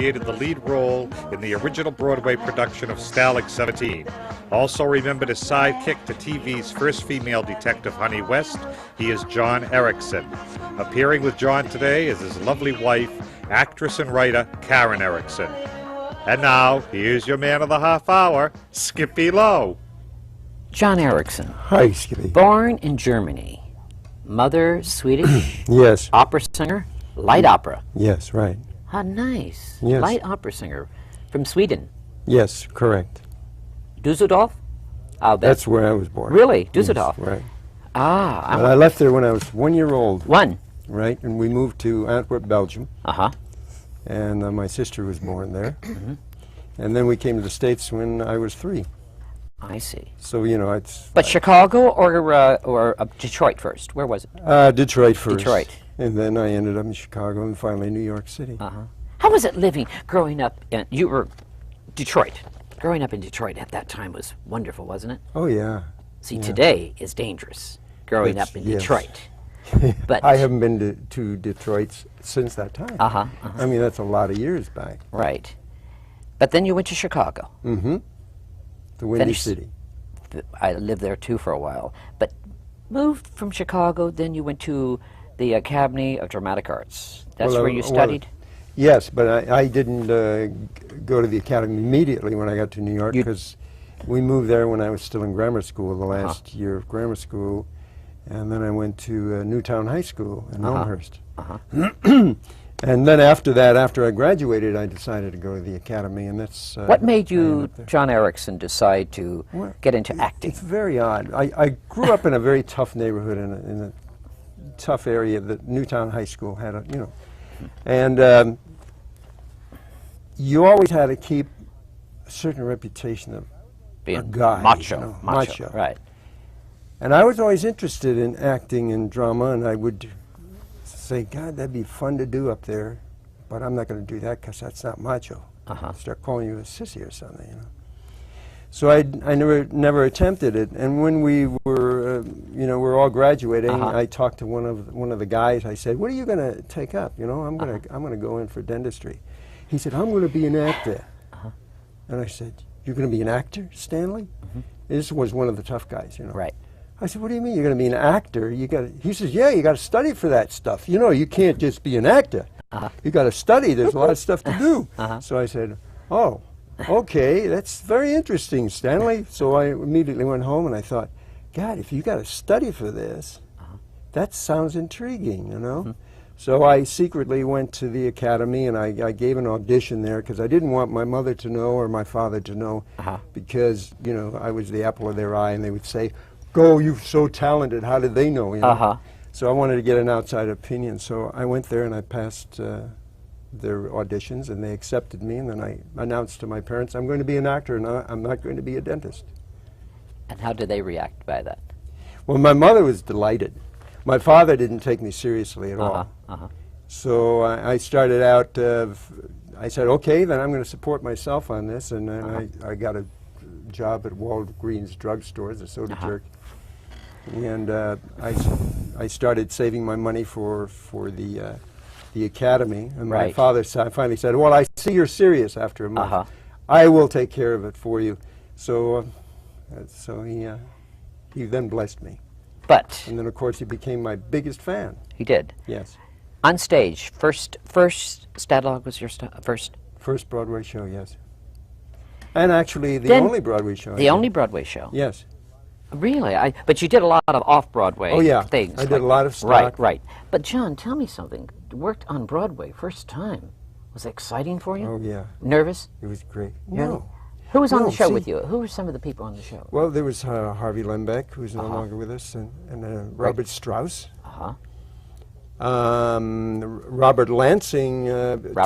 created the lead role in the original Broadway production of Stalag 17. Also remembered as sidekick to TV's first female detective, Honey West, he is John Erickson. Appearing with John today is his lovely wife, actress and writer, Karen Erickson. And now, here's your man of the half hour, Skippy Lowe. John Erickson. Hi, Skippy. Born in Germany. Mother, Swedish. Yes. Opera singer. Light opera. Yes, right. How nice. Yes. Light opera singer. From Sweden. Yes, correct. Dusseldorf? That's where I was born. Really? Dusseldorf? Yes, right. Ah. I left there when I was 1 year old. One? Right, and we moved to Antwerp, Belgium. Uh-huh. And my sister was born there. Mm-hmm. And then we came to the States when I was 3. I see. So, you know, it's... But Chicago or Detroit first? Where was it? Detroit first. Detroit. And then I ended up in Chicago and finally New York City. Uh-huh. How was it growing up you were Detroit. Growing up in Detroit at that time was wonderful, wasn't it? Oh, yeah. See, yeah. Today is dangerous, growing up in Detroit. But I haven't been to Detroit since that time. Uh-huh, uh-huh. I mean, that's a lot of years back. Right. But then you went to Chicago. Mm-hmm. The Windy City. I lived there too for a while. But moved from Chicago, then you went to the Academy of Dramatic Arts. That's where you studied? Yes, but I didn't go to the Academy immediately when I got to New York because we moved there when I was still in grammar school, the last year of grammar school. And then I went to Newtown High School in Elmhurst. And then after that, after I graduated, I decided to go to the Academy, and that's... what made you, John Erickson, decide to get into acting? It's very odd. I grew up in a very tough neighborhood, in a tough area that Newtown High School had, and you always had to keep a certain reputation of being a guy. Macho. Macho. Right. And I was always interested in acting and drama, and I would say, God, that'd be fun to do up there, but I'm not going to do that because that's not macho. Start calling you a sissy or something, So I never attempted it. And when we were, we're all graduating, I talked to one of the guys. I said, "What are you going to take up? I'm going to go in for dentistry." He said, "I'm going to be an actor." And I said, "You're going to be an actor, Stanley?" This was one of the tough guys, Right. I said, "What do you mean you're going to be an actor? He says, "Yeah, you got to study for that stuff. You can't just be an actor. You got to study. There's a lot of stuff to do." So I said, "Oh, okay, that's very interesting, Stanley." So I immediately went home and I thought, God, if you got to study for this, that sounds intriguing, So I secretly went to the Academy and I gave an audition there because I didn't want my mother to know or my father to know because, I was the apple of their eye and they would say, "Go, you're so talented, how did they know?" So I wanted to get an outside opinion. So I went there and I passed their auditions and they accepted me, and then I announced to my parents, I'm going to be an actor and I'm not going to be a dentist. And how did they react by that? Well, my mother was delighted. My father didn't take me seriously at all. So I started out, I said, okay, then I'm going to support myself on this, and then I got a job at Walgreens drugstore as a soda jerk. And I started saving my money for the Academy, and my father finally said, "Well, I see you're serious after a month. I will take care of it for you." So he then blessed me. And then, of course, he became my biggest fan. He did? Yes. On stage, first Stalag was your first? First Broadway show, yes. And actually, the only Broadway show. The only Broadway show? Yes. Really? But you did a lot of off-Broadway things. I did a lot of stock. Right. But, John, tell me something. You worked on Broadway first time. Was it exciting for you? Oh, yeah. Nervous? It was great. No. Who was on the show with you? Who were some of the people on the show? Well, there was Harvey Lembeck, who's no longer with us, and Robert Strauss. Robert Lansing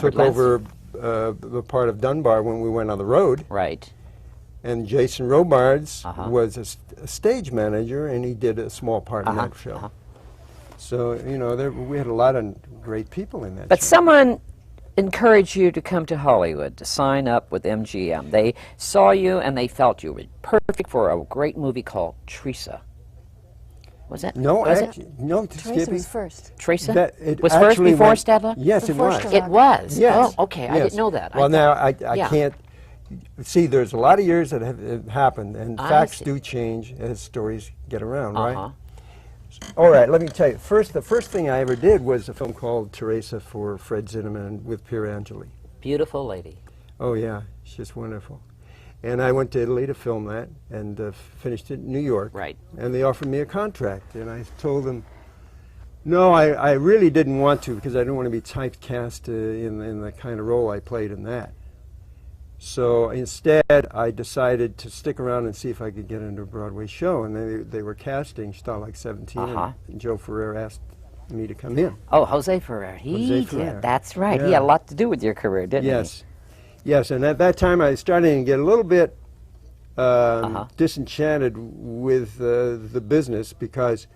took over the part of Dunbar when we went on the road. Right. And Jason Robards was a stage manager, and he did a small part in that show. So, we had a lot of great people in that show. But someone encouraged you to come to Hollywood, to sign up with MGM. They saw you and they felt you were perfect for a great movie called Teresa. Was it? No, was actually, no, Teresa Skippy. was first. Teresa That- it was first actually before went- Stadler? Yes, it Before was. Stadler. It was. Yes. Oh, okay. I Yes. didn't know that. Well, now I yeah. can't see. There's a lot of years that have happened, and I facts see. do change as stories get around, Uh-huh. right? All right, let me tell you. The first thing I ever did was a film called Teresa for Fred Zinnemann with Pier Angeli. Beautiful lady. Oh yeah, she's wonderful. And I went to Italy to film that and finished it in New York. Right. And they offered me a contract, and I told them, no, I really didn't want to because I didn't want to be typecast in the kind of role I played in that. So instead, I decided to stick around and see if I could get into a Broadway show. And they were casting Stalag 17, and Joe Ferrer asked me to come in. Oh, Jose Ferrer. He Jose did. Ferrer. That's right. He Yeah. had a lot to do with your career, didn't Yes. Yes, and at that time I was starting to get a little bit disenchanted with the business because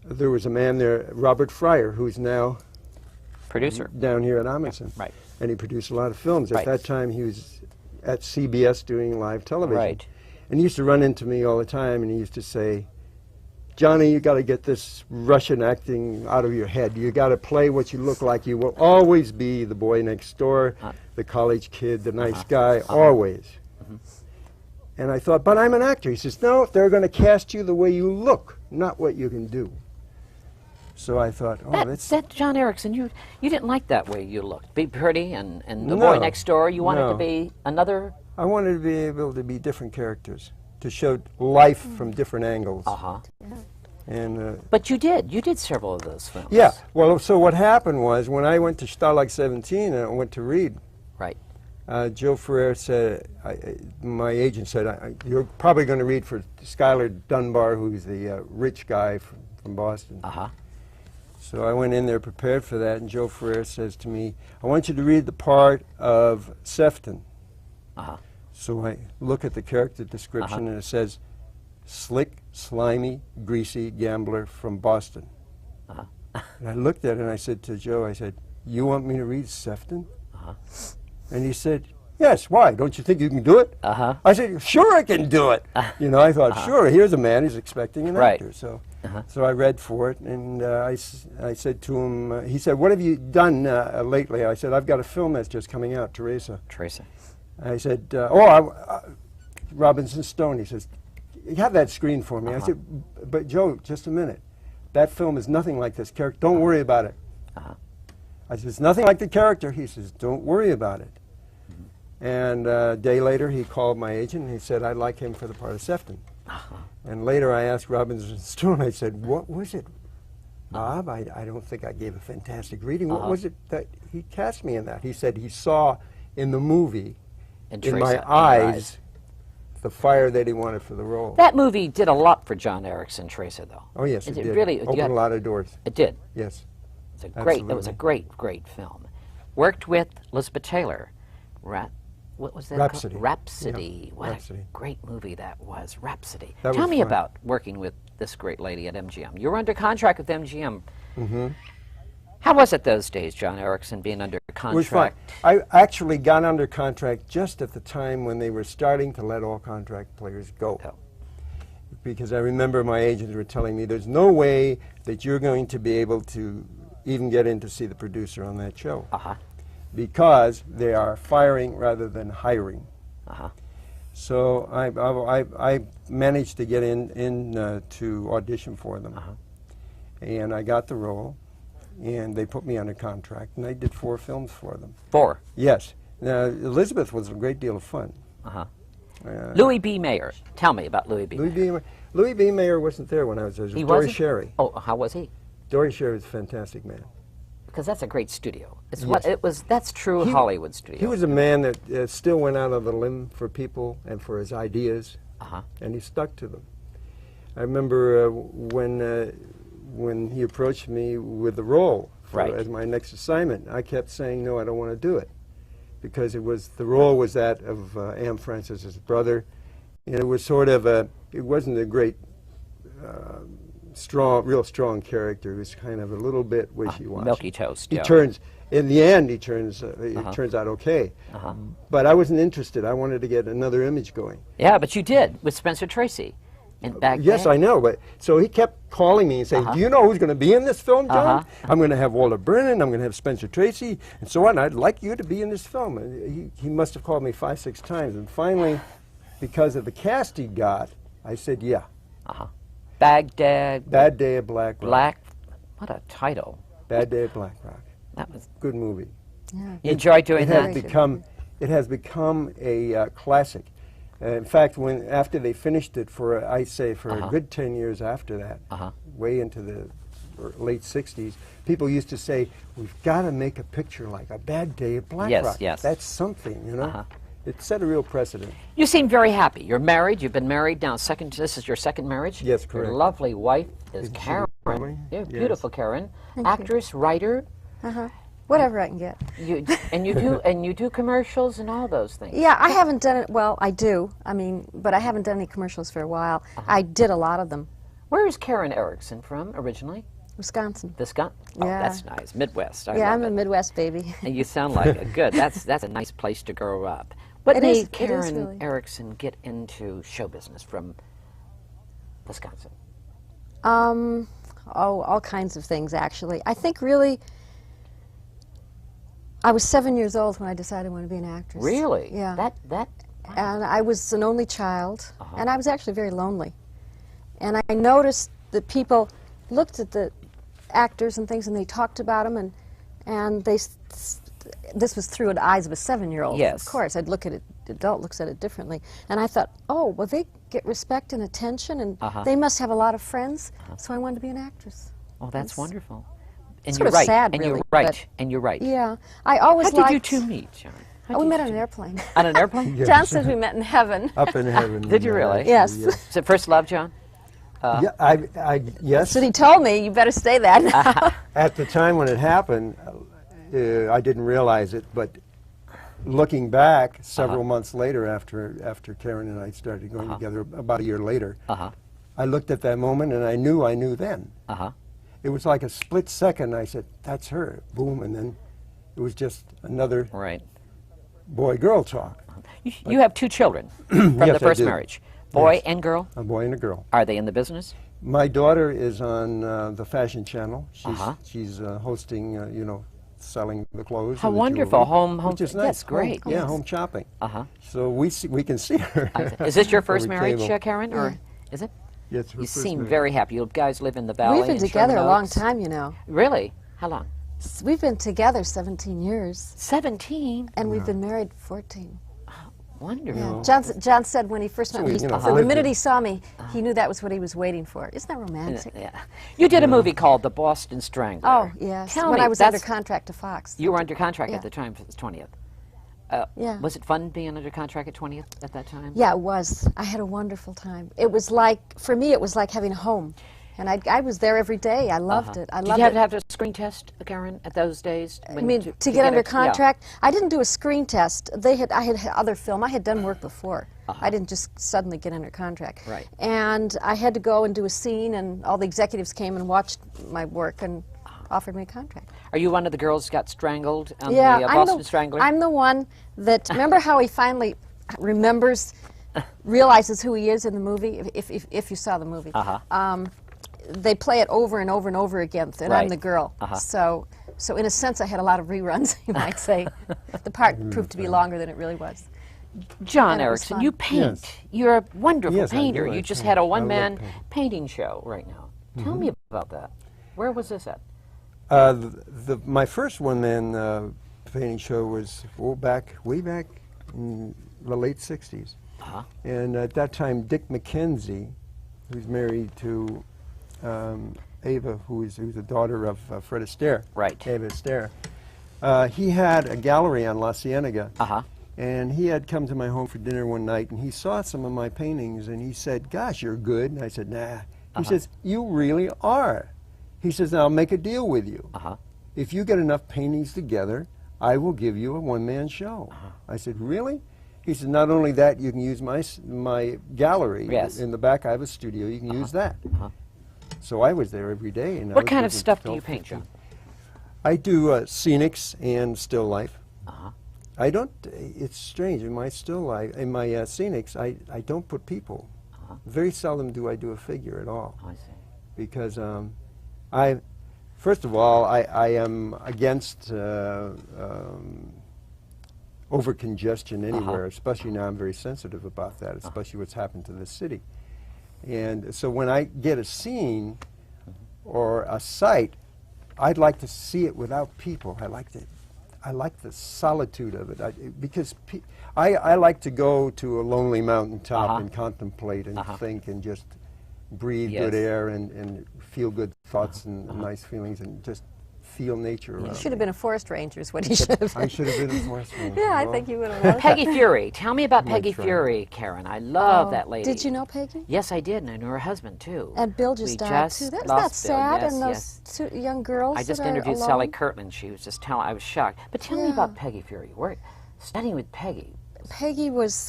there was a man there, Robert Fryer, who's now he? Producer. down here at Amundsen. Right. And he produced a lot of films. Right. At that time he was at CBS doing live television. Right. And he used to run into me all the time and he used to say, Johnny, you got to get this Russian acting out of your head. You got to play what you look like. You will always be the boy next door, the college kid, the nice guy, always. And I thought, but I'm an actor. He says, no, they're going to cast you the way you look, not what you can do. So I thought, oh, that's... That John Erickson, you didn't like that way you looked. Be pretty and the No, boy next door. You wanted to no. be another. I wanted to be able to be different characters, to show life from different angles. And But you did. You did several of those films. yeah, well, so what happened was when I went to Stalag 17 and I went to read, Right. Joe Ferrer said, my agent said, you're probably going to read for Skylar Dunbar, who's the rich guy from Boston. So I went in there prepared for that, and Joe Ferrer says to me, I want you to read the part of Sefton. So I look at the character description, and it says, slick, slimy, greasy gambler from Boston. And I looked at it, and I said to Joe, I said, you want me to read Sefton? And he said, yes, why? Don't you think you can do it? I said, sure I can do it. You know, I thought, sure, here's a man who's expecting an actor. So, so I read for it, and I said to him, he said, what have you done lately? I said, I've got a film that's just coming out, Teresa. I said, Robinson Stone. He says, you have that screen for me. I said, but Joe, just a minute. That film is nothing like this character. Don't worry about it. I said, it's nothing like the character. He says, don't worry about it. And a day later, he called my agent, and he said, I'd like him for the part of Sefton. And later, I asked Robinson Stone, I said, what was it, Bob? I don't think I gave a fantastic reading. What was it that he cast me in that? He said he saw in the movie, in my eyes, the fire that he wanted for the role. That movie did a lot for John Erickson, Teresa, though. Oh, yes, it did. Really opened a lot of doors. It did. Yes. It was a great film. Worked with Elizabeth Taylor. What was that Rhapsody. called? Rhapsody. Yep. What Rhapsody. a great movie that was, Rhapsody. That Tell was me fun. about working with this great lady at MGM. You were under contract with MGM. How was it those days, John Erickson, being under It was fun. contract? I actually got under contract just at the time when they were starting to let all contract players go. Because I remember my agents were telling me there's no way that you're going to be able to even get in to see the producer on that show. Because they are firing rather than hiring. So I managed to get in to audition for them. And I got the role, and they put me under contract, and I did 4 films for them. 4? Yes. Now, Elizabeth was a great deal of fun. Louis B. Mayer. Tell me about Louis B. Mayer. Louis B. Mayer wasn't there when I was there. It was He Dory wasn't? Sherry. Oh, how was he? Dory Sherry was a fantastic man. Because that's a great studio. It's Yes. what it was. That's true Hollywood studio. He was a man that still went out on the limb for people and for his ideas, and he stuck to them. I remember when he approached me with the role as my next assignment, I kept saying, no, I don't want to do it. Because the role was that of Anne Francis's brother, and it was sort of it wasn't a great, real strong character. He was kind of a little bit wishy-washy. Milky toast. He turns, in the end, it turns out okay. But I wasn't interested. I wanted to get another image going. Yeah, but you did with Spencer Tracy. in Baghdad? Yes, I know. But so he kept calling me and saying, "Do you know who's going to be in this film, John? I'm going to have Walter Brennan. I'm going to have Spencer Tracy, and so on. I'd like you to be in this film." And he must have called me 5, 6 times, and finally, because of the cast he got, I said, "Yeah." Baghdad. Bad Day at Black Rock. What a title. Bad Day at Black Rock. That was Good movie. You enjoyed doing that? It has become a classic. In fact, after they finished it for a good 10 years after that, way into the late 60s, people used to say, "We've got to make a picture like A Bad Day at Black Rock." Yes. That's something, you know. It set a real precedent. You seem very happy. You're married. You've been married now. This is your second marriage. Yes, correct. Your lovely wife is Isn't she Karen. lovely? Yeah, Yes. beautiful Karen. Thank Actress, writer. Whatever I can get. You do commercials and all those things. Yeah, I haven't done it. Well, I do. I mean, but I haven't done any commercials for a while. I did a lot of them. Where is Karen Erickson from originally? Wisconsin. Wisconsin. Oh, Yeah. that's nice. Midwest. I Yeah, love I'm a it. Midwest baby. And you sound like it. Good. That's a nice place to grow up. What It made is- it is Karen really. Erickson get into show business from Wisconsin? All kinds of things, actually. I think really, I was 7 years old when I decided I wanted to be an actress. Really? Yeah. Wow. And I was an only child, and I was actually very lonely. And I noticed that people looked at the actors and things, and they talked about them, and this was through the eyes of a 7-year-old. Yes. Of course, I'd look at it. Adult looks at it differently, and I thought, oh, well, they get respect and attention, and they must have a lot of friends. So I wanted to be an actress. Oh, that's wonderful. And sort you're of right. sad, and really, you're right. but- And you're right. Yeah, I always How liked. did you two meet, John? We met on an airplane. On an airplane? Yes. John says we met in heaven. Up in heaven. Did you really? actually, Yes. Is it first love, John? Yeah, yes. So he told me, you better stay that now. At the time when it happened, I didn't realize it, but looking back several months later after Karen and I started going together, about a year later, I looked at that moment and I knew then. It was like a split second. I said, "That's her." Boom, and then it was just another Right. boy-girl talk. You have 2 children from Yes, the first I do. marriage. Boy Yes. and girl? A boy and a girl. Are they in the business? My daughter is on the fashion channel. She's hosting, selling the clothes. How and the wonderful. jewelry, Home. which is nice. That's great. Home, yeah, home shopping. So we can see her. Is this your over first marriage, cable. Karen? Or is it? Yes, her You first seem marriage. very happy. You guys live in the valley. We've been in together Sherman a long Oaks. time, you know. Really? How long? We've been together 17 years, 17. and we've been married 14. Wonderful. Yeah. John said when he first met me, we, he you know, said the lived minute it. he saw me, he knew that was what he was waiting for. Isn't that romantic? Yeah. You did a movie called The Boston Strangler. Oh, yes. Tell when me, I was under that's- contract to Fox. You were under contract Yeah. at the time for the 20th. Yeah. Was it fun being under contract at 20th at that time? Yeah, it was. I had a wonderful time. It was like, for me, it was like having a home. And I was there every day. I loved it. I Did loved you have it. to have a screen test, Karen, at those days? I mean, to get under contract, I didn't do a screen test. I had other film. I had done work before. I didn't just suddenly get under contract. Right. And I had to go and do a scene, and all the executives came and watched my work and offered me a contract. Are you one of the girls who got strangled on Yeah, the Boston Strangler? I'm the one that, remember how he finally realizes who he is in the movie, if you saw the movie. They play it over and over and over again, and Right. I'm the girl. So in a sense, I had a lot of reruns, you might say. The part proved to be longer than it really was. John And it was Erickson, fun. you paint. Yes. You're a wonderful Yes, I painter. do. I You just paint. had I a love one-man painting. painting show right now. Tell me about that. Where was this at? My first one-man painting show was way back in the late 60s. And at that time, Dick McKenzie, who's married to Ava, who's the daughter of Fred Astaire. Right. Ava Astaire. He had a gallery on La Cienega. And he had come to my home for dinner one night, and he saw some of my paintings, and he said, "Gosh, you're good." And I said, "Nah." He says, "You really are." He says, "Now I'll make a deal with you. If you get enough paintings together, I will give you a one-man show." I said, "Really?" He said, "Not only that, you can use my gallery. Yes. In the back, I have a studio. You can use that." So I was there every day. And I What was kind of giving stuff do 12, you paint, 15. John? I do scenics and still life. I don't. It's strange in my still life, in my scenics. I don't put people. very seldom do I do a figure at all. I see. Because first of all, I am against over-congestion anywhere, especially now I'm very sensitive about that, especially what's happened to the city. And so when I get a scene or a site, I'd like to see it without people. I like the solitude of it, because I like to go to a lonely mountaintop and contemplate and think and just breathe good air and feel good thoughts and nice feelings and just feel nature around. He should have been a forest ranger is what he should have been. I should have been a forest ranger. Yeah, I think you would have loved Peggy Fury. Tell me about Peggy Fury, Karen. I love that lady. Did you know Peggy? Yes, I did, and I knew her husband, too. And Bill just died, too. That's not sad, and those two young girls I just that are interviewed alone. Sally Kirtland. She was just telling, I was shocked. But tell me about Peggy Fury. We're studying with Peggy. Peggy was,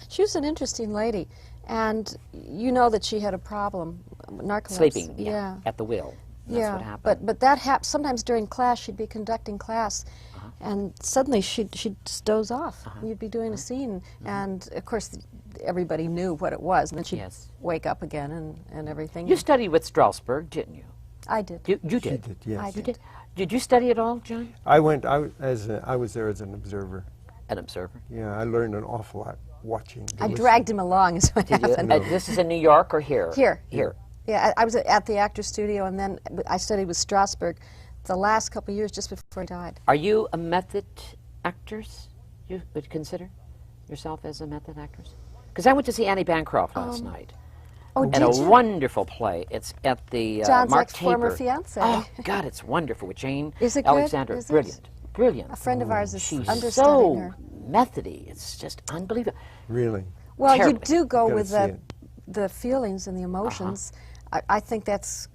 she was an interesting lady. And you know that she had a problem, narcolepsy. Sleeping, at the wheel. That's what happened. But that happened sometimes during class. She'd be conducting class, and suddenly she'd just doze off. You'd be doing a scene, and of course everybody knew what it was, and then she'd wake up again and everything. You studied with Strasberg, didn't you? I did. You did? She did, yes. I did. Did you study at all, John? I was there as an observer. An observer. Yeah, I learned an awful lot watching. I dragged him along is what happened. This is in New York or here? Here. Yeah, I was at the Actors Studio, and then I studied with Strasberg the last couple of years just before he died. Are you a method actress? You would consider yourself as a method actress? Because I went to see Annie Bancroft last night. Oh, and did a you? wonderful play. It's at the John's Mark ex-former Taper. fiance. Oh, God, it's wonderful with Jane Is it good? Alexander. Is it? Brilliant. Brilliant. A friend of ours is She's understudying so her. methody. It's just unbelievable. Really? Well, Terribly. you do go Gotta with see the feelings and the emotions. I think that's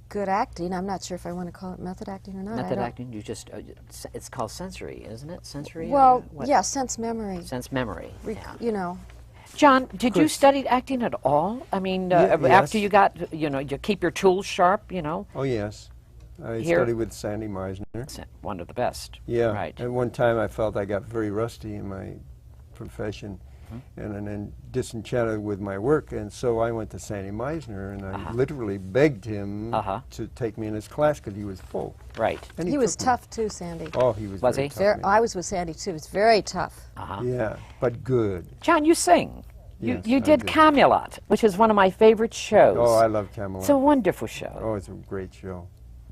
good acting. I'm not sure if I want to call it method acting or not. Method acting, you just, it's called sensory, isn't it? Sensory? Well, what? yeah, sense memory. Sense memory. Yeah. You know. John, did you study acting at all? I mean, after you got, you keep your tools sharp, Oh, yes. I Here? studied with Sandy Meisner. One of the best. Yeah. Right. At one time I felt I got very rusty in my profession and then disenchanted with my work, and so I went to Sandy Meisner, and I literally begged him to take me in his class because he was full. Right. And He was took me. tough too, Sandy. Oh, he was Was very he? tough, man. I was with Sandy too. It's very tough. Yeah, but good. John, you sing. Yes, you I did do. Camelot, which is one of my favorite shows. Oh, I love Camelot. It's a wonderful show. Oh, it's a great show.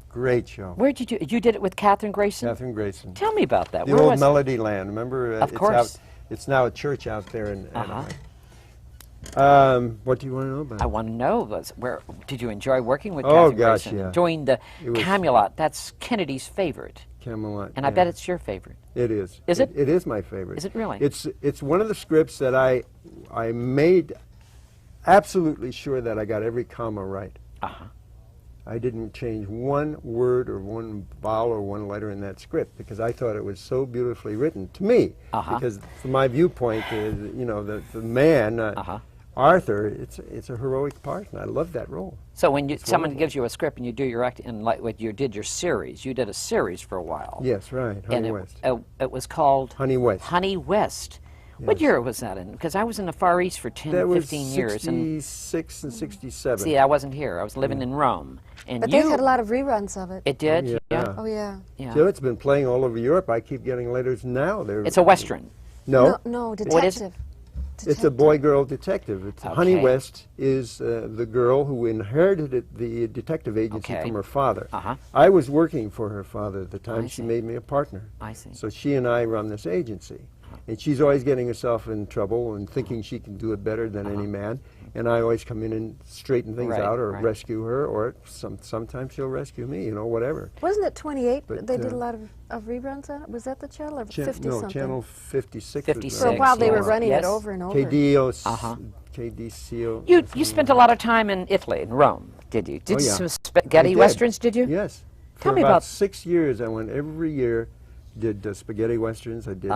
Great show. Where did you did it with Catherine Grayson? Catherine Grayson. Tell me about that. The Where old was it? Melody Land. Remember? Of course. It's now a church out there in Anaheim. What do you want to know about I it? want to know, where did you enjoy working with Oh, Catherine gosh, Grayson? yeah. Doing the It was- Camelot. That's Kennedy's favorite. Camelot. And I bet it's your favorite. It is. Is it? It is my favorite. Is it really? It's one of the scripts that I made absolutely sure that I got every comma right. I didn't change one word or one vowel or one letter in that script because I thought it was so beautifully written to me. Because from my viewpoint, the man, Arthur, it's a heroic part, and I love that role. So when someone wonderful. gives you a script and you do your acting, and like what you did your series, you did a series for a while. Yes, right. And Honey it, West. it was called Honey West. Honey West. What year was that in? Because I was in the Far East for 10, That was 15 years. And 66 and 67. see, I wasn't here. I was living in Rome. And But you, they had a lot of reruns of it. It did? Oh, yeah. Oh yeah. Yeah. So it's been playing all over Europe. I keep getting letters now. It's a Western. No, No, detective. What is it? it's a boy-girl detective. It's Honey Okay. West is the girl who inherited the detective agency Okay. from her father. Uh-huh. I was working for her father at the time. I She see. made me a partner. I see. So she and I run this agency. And she's always getting herself in trouble and thinking she can do it better than any man. And I always come in and straighten things Right, out or right. rescue her, or sometimes she'll rescue me, whatever. Wasn't it 28? But, They did a lot of reruns on it. Was that the channel or 50 no, something? Channel 56. 56. For a while they were yes. running Yes. it over and over. KDCO. You spent a lot of time in Italy, in Rome, did you? Did Oh, yeah. some spaghetti I did. westerns, did you? Yes. Tell For me about about- 6 years, I went every year, did spaghetti westerns. I did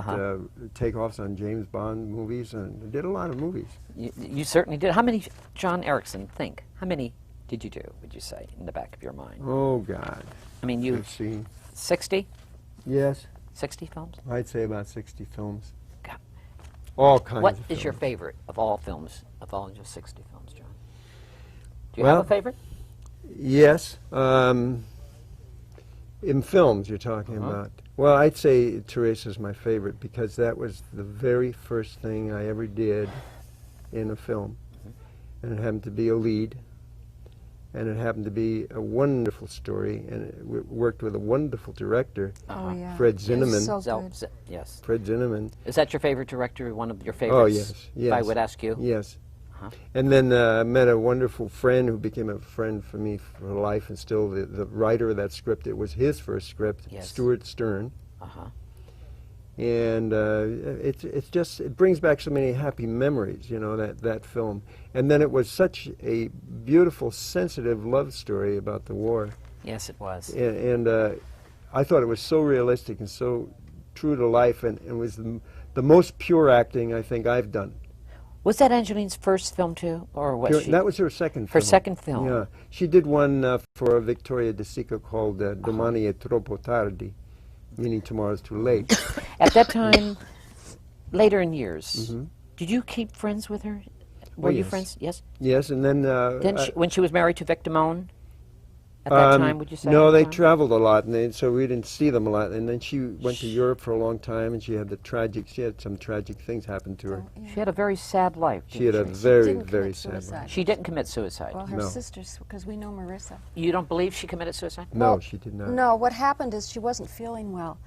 takeoffs on James Bond movies, and I did a lot of movies. You certainly did. How many, John Erickson, think, how many did you do, would you say, in the back of your mind? Oh, God. I mean, you, Let's see. 60? Yes, 60 films? I'd say about 60 films. God. All kinds What of is your films. favorite of all films, of all your 60 films, John? Do you Well, have a favorite? Yes. In films you're talking about. Well, I'd say Teresa's my favorite because that was the very first thing I ever did in a film. And it happened to be a lead. And it happened to be a wonderful story. And it worked with a wonderful director, Oh, yeah. Fred It was Zinnemann. so good. Yes. Fred Zinnemann. Is that your favorite director? One of your favorites? Oh, yes. If I Yes. would ask you. Yes. Uh-huh. And then I met a wonderful friend who became a friend for me for life, and still the writer of that script. It was his first script, Yes. Stuart Stern. Uh-huh. And it brings back so many happy memories, you know, that film. And then it was such a beautiful, sensitive love story about the war. Yes, it was. And I thought it was so realistic and so true to life, and it was the most pure acting I think I've done. Was that Angeline's first film, too? Or was she? That was her second film. Her second film. Yeah. She did one for Victoria De Sica called Domani è troppo tardi, meaning tomorrow's too late. At that time, later in years, did you keep friends with her? Were you yes. friends? Yes. Yes, and then... When she was married to Vic Damone? At that time, would you say? No, they John? traveled a lot, and so we didn't see them a lot. And then she went to Europe for a long time, and she had some tragic things happen to her. She had a very sad life. She had didn't a very, didn't very commit sad suicide. life. She didn't commit suicide. Well, her No. sisters, because we know Marissa. You don't believe she committed suicide? No, Well, she did not. No, what happened is she wasn't feeling well.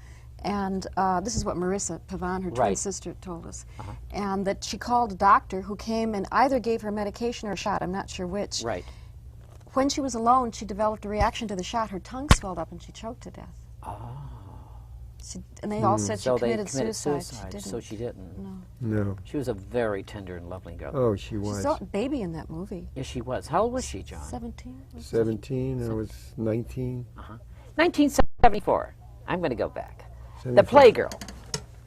And this is what Marissa Pavan, her twin Right. sister, told us. And that she called a doctor who came and either gave her medication or a shot, I'm not sure which. Right. When she was alone, she developed a reaction to the shot. Her tongue swelled up and she choked to death. And they all said So she they committed suicide. She didn't. so she didn't. No. No. She was a very tender and lovely girl. Oh, she She's was. a baby in that movie. Yes, she was. How old was she, John? 17? 17, I was 19. 1974. I'm going to go back. The 74. Playgirl.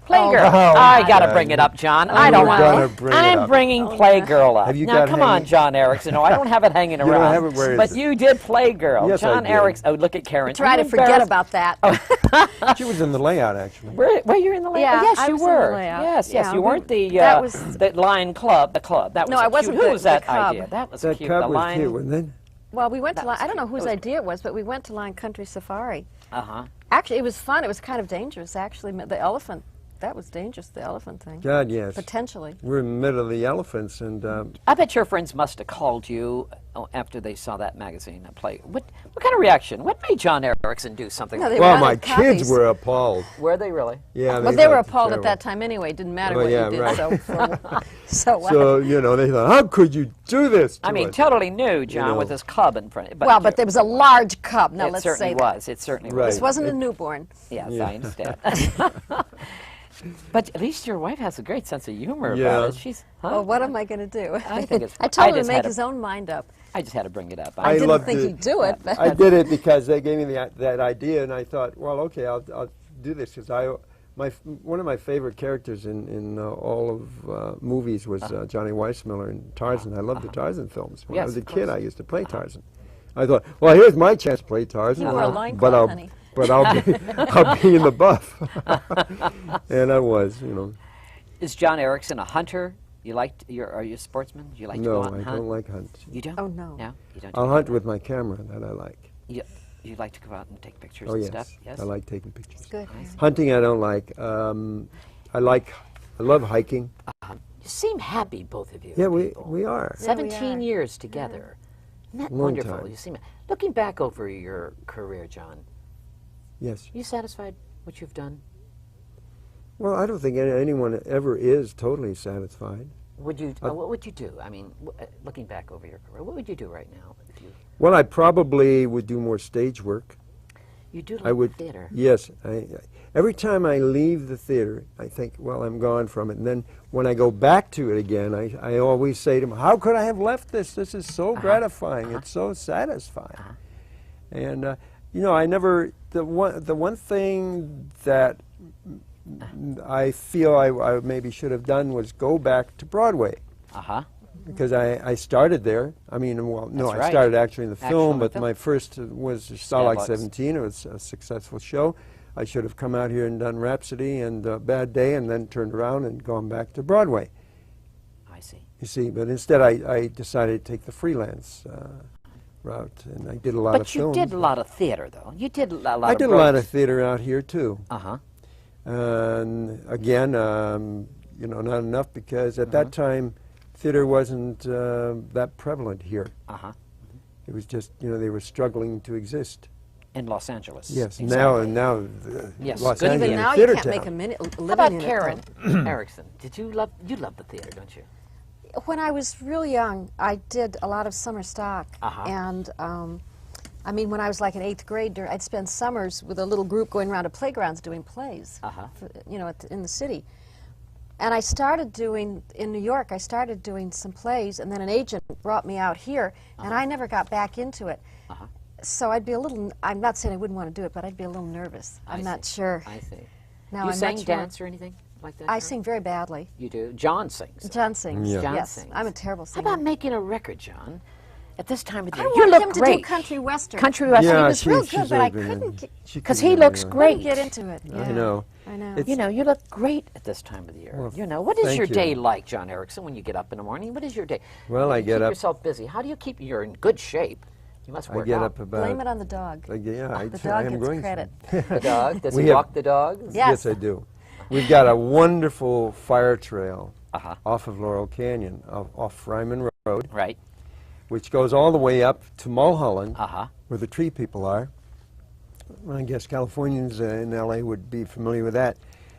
Playgirl. Oh, I got to God. bring it up, John. Oh, I don't you're want gonna bring it I'm up. bringing Playgirl up. Have you now, got come on, hanging- John Erickson. No, I don't have it hanging You around. don't have it where but is it? you did Playgirl. Yes, I John did. Erickson. Oh, look at Karen. Try Are to you forget embarrassed? about that. She was in the layout, actually. Were you in the layout? Yeah, yes, I you was in the were. layout. Yes, yes. Yeah, You weren't the that was- the Lion Club. The club. That was No, a I cute- wasn't Who the- was that the cub. idea? That was That cute. cub the was Lion. cute, wasn't it? Well, we went to That Lion, was I don't know cute. whose That was idea it was, but we went to Lion Country Safari. Uh huh. Actually, it was fun. It was kind of dangerous, actually. The elephant, that was dangerous, the elephant thing. God, yes. Potentially. We're in the middle of the elephants, and I bet your friends must have called you after they saw that magazine play. What kind of reaction? What made John Erickson do something No, like they that? well, wanted my copies. kids were appalled. Were they really? Yeah, Well, they were thought it was appalled at terrible. that time anyway. It didn't matter Oh, what yeah, you did. right. So So, you know, they thought, how could you do this to I mean, us? totally new, John, know. with his cub in front. but there was a large cub. Now it let's certainly say that. was. It certainly Right. was. This wasn't a newborn. Yes, Yeah. I understand. But at least your wife has a great sense of humor Yeah. about it. She's. Huh? Well, what am I going to do? I think it's- I told I him to just make had a- his own mind up. I just had to bring it up. I didn't loved think it. he'd do it. But I did it because they gave me that idea, and I thought, well, okay, I'll do this because one of my favorite characters in all of movies was Johnny Weissmuller in Tarzan. I loved the Tarzan films. When I Yes, was a of kid, course. I used to play Tarzan. I thought, well, here's my chance to play Tarzan. You wore a but loincloth, I'll honey. but I'll be in the buff, and I was, you know. Is John Erickson a hunter? Are you a sportsman? Do you like to No, go out I and hunt? don't like hunt. You don't? Oh, no. No, you don't. I'll hunt with my camera. That I like. You like to go out and take pictures Oh and yes, stuff? Yes. I like taking pictures. Good. Hunting, I don't like. I love hiking. You seem happy, both of you. Yeah, people. we are. 17 are. years together. Isn't that Long wonderful? time. You seem. Looking back over your career, John, Yes. are you satisfied what you've done? Well, I don't think anyone ever is totally satisfied. What would you do? I mean, looking back over your career, what would you do right now if you? Well, I probably would do more stage work. You do like I would. theater. Yes. Every time I leave the theater, I think, well, I'm gone from it. And then when I go back to it again, I always say to them, how could I have left this? This is so gratifying. It's so satisfying. And, you know, the one thing that I feel I maybe should have done was go back to Broadway. Uh-huh. Because I started there. I mean, well, no, That's I right. started actually in the Actually film, in the but film. my first was Starlight Starbucks. 17. It was a successful show. I should have come out here and done Rhapsody and Bad Day and then turned around and gone back to Broadway. I see. You see, but instead I decided to take the freelance route, and I did a lot of films. But you did a lot of theater, though. You did a lot of I did a lot of theater out here, too. Uh-huh. And again, you know, not enough because at that time, theater wasn't that prevalent here. Uh-huh. It was just, you know, they were struggling to exist. In Los Angeles. Yes, Exactly. now Yes, Los good Angeles Even now, you theater can't town. make a minute How living about in it, Karen though. Erickson? You love the theater, don't you? When I was real young, I did a lot of summer stock. Uh-huh. And, I mean, when I was like in 8th grade, I'd spend summers with a little group going around to playgrounds doing plays, you know, in the city. And I started doing, in New York, I started doing some plays, and then an agent brought me out here, and I never got back into it. So I'd be a little, I'm not saying I wouldn't want to do it, but I'd be a little nervous. I'm not sure. I see. Now You I'm sang, much dance, or anything like that? I John? sing very badly. You do? John sings. John sings. Yeah. John Yes, sings. I'm a terrible How singer. about making a record, John? At this time of the I year, you want look him to great. do country western. Country western. Yeah, He was real she's good, but I very good. couldn't get, Because he looks great. couldn't get into it. Yeah. I know. I know. It's- You know, you look great at this time of the year. Well, You know, what is thank your you. day like, John Erickson, when you get up in the morning? What is your day? Well, How do I you get keep up- yourself busy. How do you keep, you're in good shape. You must I work get out. up about... Blame it on the dog. yeah, I The tell- I dog am gets going credit. The dog? Does We he have- walk the dog? Yes. Yes, I do. We've got a wonderful fire trail Uh-huh. off of Laurel Canyon, off Ryman Road, Right. which goes all the way up to Mulholland, Uh-huh. where the tree people are. Well, I guess Californians in L.A. would be familiar with that.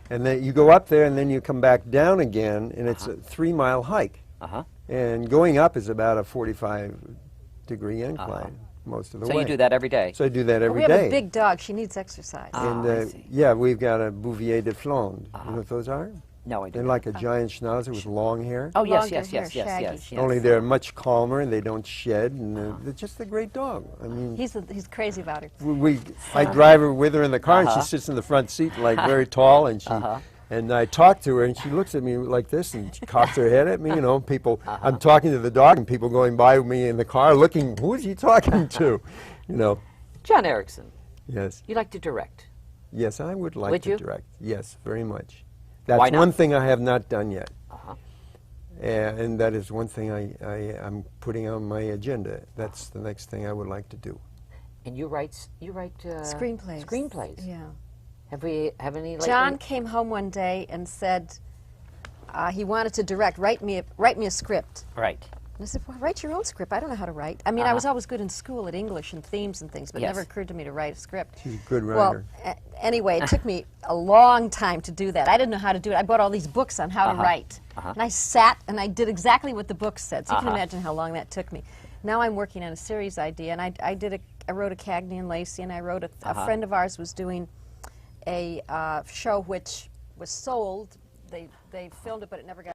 And then you go up there, and then you come back down again, and it's a 3-mile hike. Uh-huh. And going up is about a 45-degree incline most of the So way. you do that every day? So I do that But every we have day. a big dog. She needs exercise. And I see. yeah, we've got a Bouvier de Flandre. You know what those are? No, I They're don't. like a giant schnauzer with long hair. Oh, yes, Longer yes, hair, yes, yes, shaggy. yes, yes. Only they're much calmer and they don't shed, and they're just a great dog. I mean, He's crazy about her. I drive her with her in the car, and Uh-huh. she sits in the front seat, like very tall, and and I talk to her, and she looks at me like this, and she cocks her head at me. You know, people. I'm talking to the dog, and people going by me in the car, looking, who is he talking to? You know. John Erickson, Yes. you like to direct. Yes, I would like Would to you? direct. Yes, very much. That's Why not? one thing I have not done yet. Uh-huh. And that is one thing I'm putting on my agenda. That's the next thing I would like to do. And you write Screenplays. Screenplays. Yeah. Have any lately? John came home one day and said he wanted to direct. Write me a script. Right. And I said, well, write your own script. I don't know how to write. I mean, I was always good in school at English and themes and things, but it Yes. never occurred to me to write a script. She's a good Well, writer. anyway, it took me a long time to do that. I didn't know how to do it. I bought all these books on how to write. And I sat and I did exactly what the book said. So you can imagine how long that took me. Now I'm working on a series idea, and I wrote a Cagney and Lacey, and I wrote a friend of ours was doing a show which was sold. They filmed it, but it never got